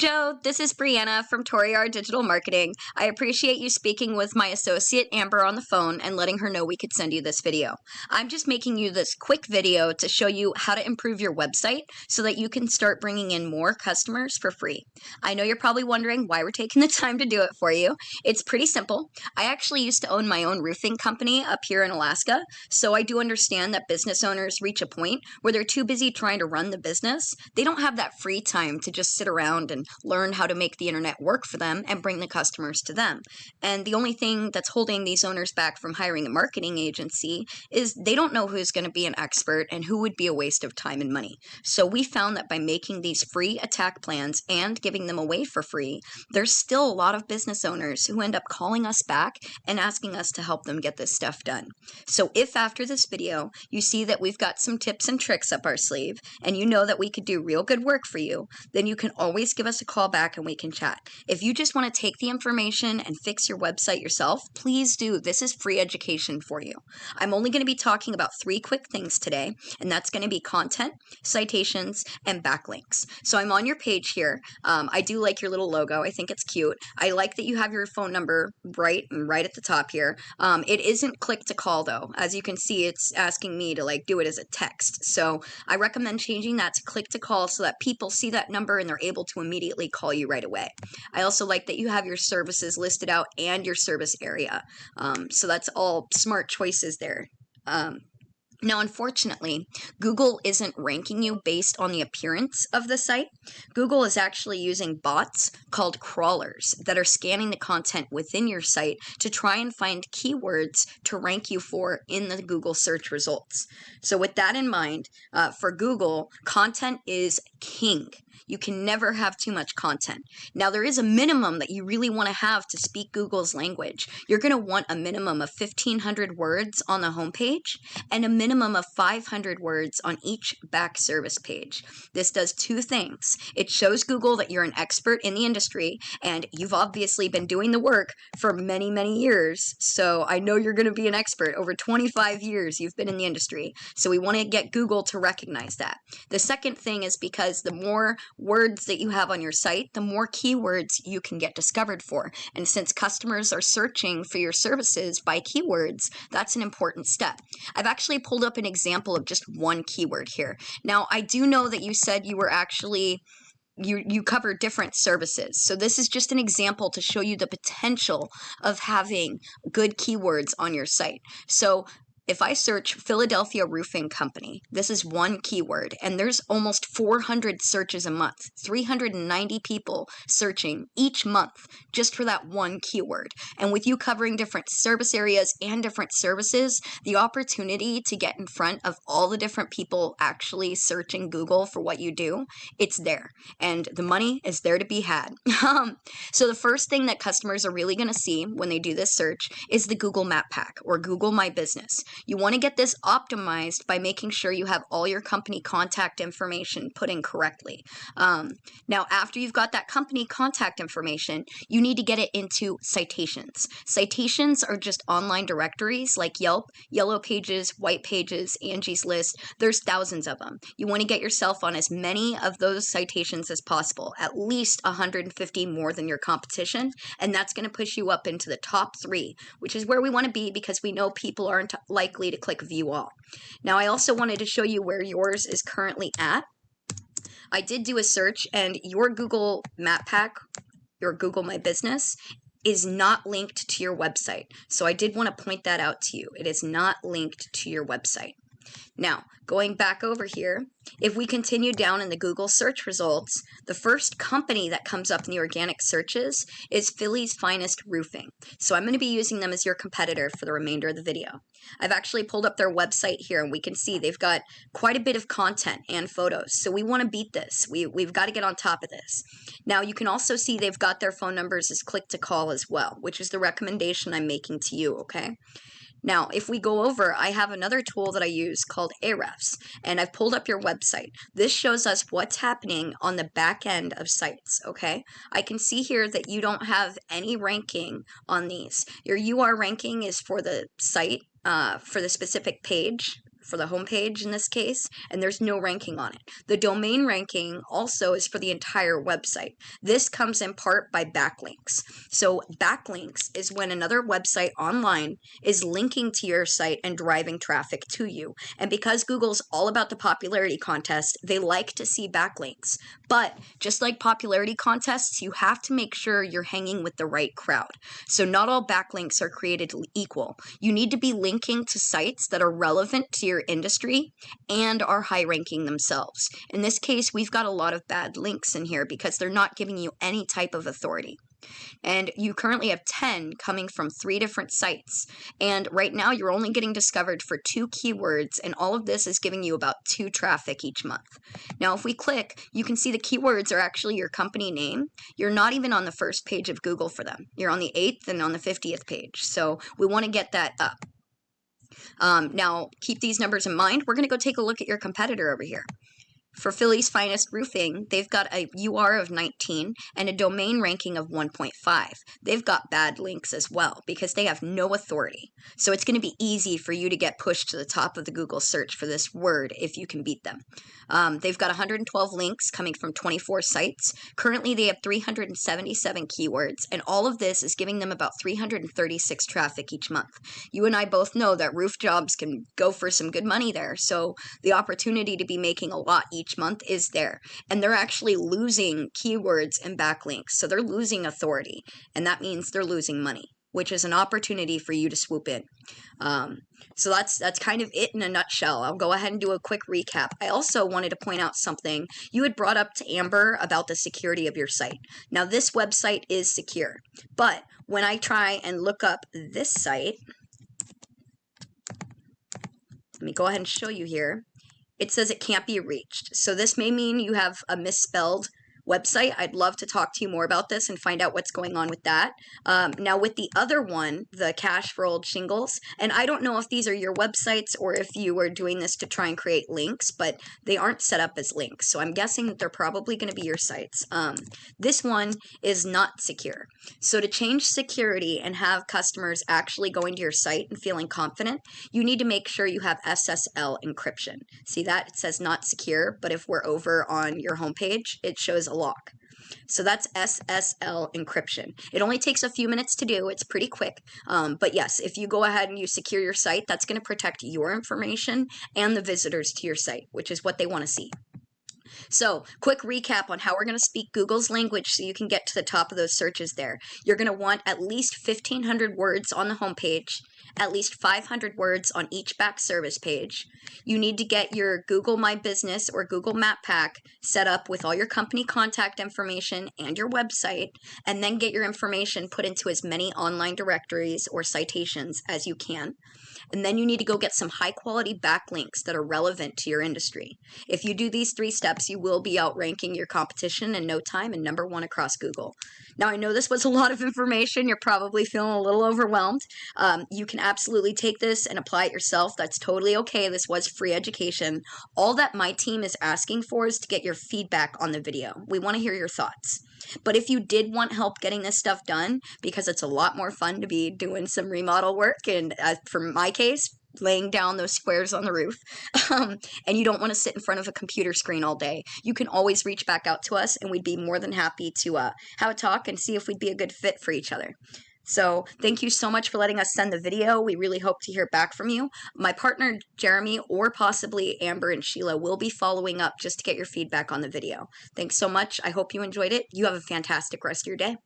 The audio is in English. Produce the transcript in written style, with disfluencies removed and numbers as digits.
Joe, this is Brianna from Toriar Digital Marketing. I appreciate you speaking with my associate Amber on the phone and letting her know we could send you this video. I'm just making you this quick video to show you how to improve your website so that you can start bringing in more customers for free. I know you're probably wondering why we're taking the time to do it for you. It's pretty simple. I actually used to own my own roofing company up here in Alaska, so I do understand that business owners reach a point where they're too busy trying to run the business. They don't have that free time to just sit around and learn how to make the internet work for them and bring the customers to them. And the only thing that's holding these owners back from hiring a marketing agency is they don't know who's going to be an expert and who would be a waste of time and money. So we found that by making these free attack plans and giving them away for free, there's still a lot of business owners who end up calling us back and asking us to help them get this stuff done. So if after this video you see that we've got some tips and tricks up our sleeve and you know that we could do real good work for you, then you can always give us a call back and we can chat. If you just want to take the information and fix your website yourself, please do. This is free education for you. I'm only going to be talking about 3 quick things today, and that's going to be content, citations, and backlinks. So I'm on your page here. I do like your little logo. I think it's cute. I like that you have your phone number right at the top here. It isn't click to call though. As you can see, it's asking me to do it as a text. So I recommend changing that to click to call so that people see that number and they're able to immediately call you right away. I also like that you have your services listed out and your service area. So that's all smart choices there. Now, unfortunately, Google isn't ranking you based on the appearance of the site. Google is actually using bots called crawlers that are scanning the content within your site to try and find keywords to rank you for in the Google search results. So with that in mind, for Google, content is king. You can never have too much content. Now, there is a minimum that you really want to have to speak Google's language. You're going to want a minimum of 1,500 words on the homepage and a minimum of 500 words on each back service page. This does 2 things. It shows Google that you're an expert in the industry, and you've obviously been doing the work for many, many years. So I know you're going to be an expert. Over 25 years you've been in the industry. So we want to get Google to recognize that. The second thing is because the more words that you have on your site, the more keywords you can get discovered for. And since customers are searching for your services by keywords, that's an important step. I've actually pulled up an example of just one keyword here. Now, I do know that you said you were actually you cover different services. So this is just an example to show you the potential of having good keywords on your site. So if I search Philadelphia Roofing Company, this is one keyword, and there's almost 400 searches a month, 390 people searching each month just for that one keyword. And with you covering different service areas and different services, the opportunity to get in front of all the different people actually searching Google for what you do, it's there. And the money is there to be had. So the first thing that customers are really going to see when they do this search is the Google Map Pack or Google My Business. You want to get this optimized by making sure you have all your company contact information put in correctly. Now, after you've got that company contact information, you need to get it into citations. Citations are just online directories like Yelp, Yellow Pages, White Pages, Angie's List. There's thousands of them. You want to get yourself on as many of those citations as possible, at least 150 more than your competition, and that's going to push you up into the top 3, which is where we want to be because we know people aren't likely to click view all. Now, I also wanted to show you where yours is currently at. I did do a search, and your Google Map Pack, your Google My Business, is not linked to your website. So I did want to point that out to you. It is not linked to your website. Now, going back over here, if we continue down in the Google search results, the first company that comes up in the organic searches is Philly's Finest Roofing. So I'm going to be using them as your competitor for the remainder of the video. I've actually pulled up their website here, and we can see they've got quite a bit of content and photos. So we want to beat this. We've got to get on top of this. Now, you can also see they've got their phone numbers as click to call as well, which is the recommendation I'm making to you, okay? Now, if we go over, I have another tool that I use called Ahrefs, and I've pulled up your website. This shows us what's happening on the back end of sites, okay? I can see here that you don't have any ranking on these. Your UR ranking is for the site, for the specific page, for the homepage in this case, and there's no ranking on it. The domain ranking also is for the entire website. This comes in part by backlinks. So backlinks is when another website online is linking to your site and driving traffic to you. And because Google's all about the popularity contest, they like to see backlinks. But just like popularity contests, you have to make sure you're hanging with the right crowd. So not all backlinks are created equal. You need to be linking to sites that are relevant to your industry and are high ranking themselves. In this case, we've got a lot of bad links in here because they're not giving you any type of authority. And you currently have 10 coming from 3 different sites. And right now you're only getting discovered for 2 keywords, and all of this is giving you about 2 traffic each month. Now, if we click, you can see the keywords are actually your company name. You're not even on the first page of Google for them. You're on the 8th and on the 50th page. So we want to get that up. Now, keep these numbers in mind. We're going to go take a look at your competitor over here. For Philly's Finest Roofing, they've got a UR of 19 and a domain ranking of 1.5. They've got bad links as well because they have no authority. So it's going to be easy for you to get pushed to the top of the Google search for this word if you can beat them. They've got 112 links coming from 24 sites. Currently, they have 377 keywords, and all of this is giving them about 336 traffic each month. You and I both know that roof jobs can go for some good money there, so the opportunity to be making a lot each month is there. And they're actually losing keywords and backlinks, so they're losing authority, and that means they're losing money, which is an opportunity for you to swoop in. So that's kind of it in a nutshell. I'll go ahead and do a quick recap. I also wanted to point out something. You had brought up to Amber about the security of your site. Now, this website is secure, but when I try and look up this site, let me go ahead and show you here. It says it can't be reached. So this may mean you have a misspelled website. I'd love to talk to you more about this and find out what's going on with that. Now with the other one, the Cash for Old Shingles, and I don't know if these are your websites or if you are doing this to try and create links, but they aren't set up as links. So I'm guessing that they're probably going to be your sites. This one is not secure. So to change security and have customers actually going to your site and feeling confident, you need to make sure you have SSL encryption. See that? It says not secure, but if we're over on your homepage, it shows a lock. So that's SSL encryption. It only takes a few minutes to do. It's pretty quick. But yes, if you go ahead and you secure your site, that's going to protect your information and the visitors to your site, which is what they want to see. So, quick recap on how we're going to speak Google's language so you can get to the top of those searches there. You're going to want at least 1,500 words on the homepage, at least 500 words on each back service page. You need to get your Google My Business or Google Map Pack set up with all your company contact information and your website, and then get your information put into as many online directories or citations as you can. And then you need to go get some high quality backlinks that are relevant to your industry. If you do these 3 steps, you will be outranking your competition in no time and #1 across Google. Now, I know this was a lot of information. You're probably feeling a little overwhelmed. You can absolutely take this and apply it yourself. That's totally okay. This was free education. All that my team is asking for is to get your feedback on the video. We want to hear your thoughts. But if you did want help getting this stuff done, because it's a lot more fun to be doing some remodel work, and for my case, laying down those squares on the roof, and you don't want to sit in front of a computer screen all day, you can always reach back out to us, and we'd be more than happy to have a talk and see if we'd be a good fit for each other. So thank you so much for letting us send the video. We really hope to hear back from you. My partner, Jeremy, or possibly Amber and Sheila will be following up just to get your feedback on the video. Thanks so much. I hope you enjoyed it. You have a fantastic rest of your day.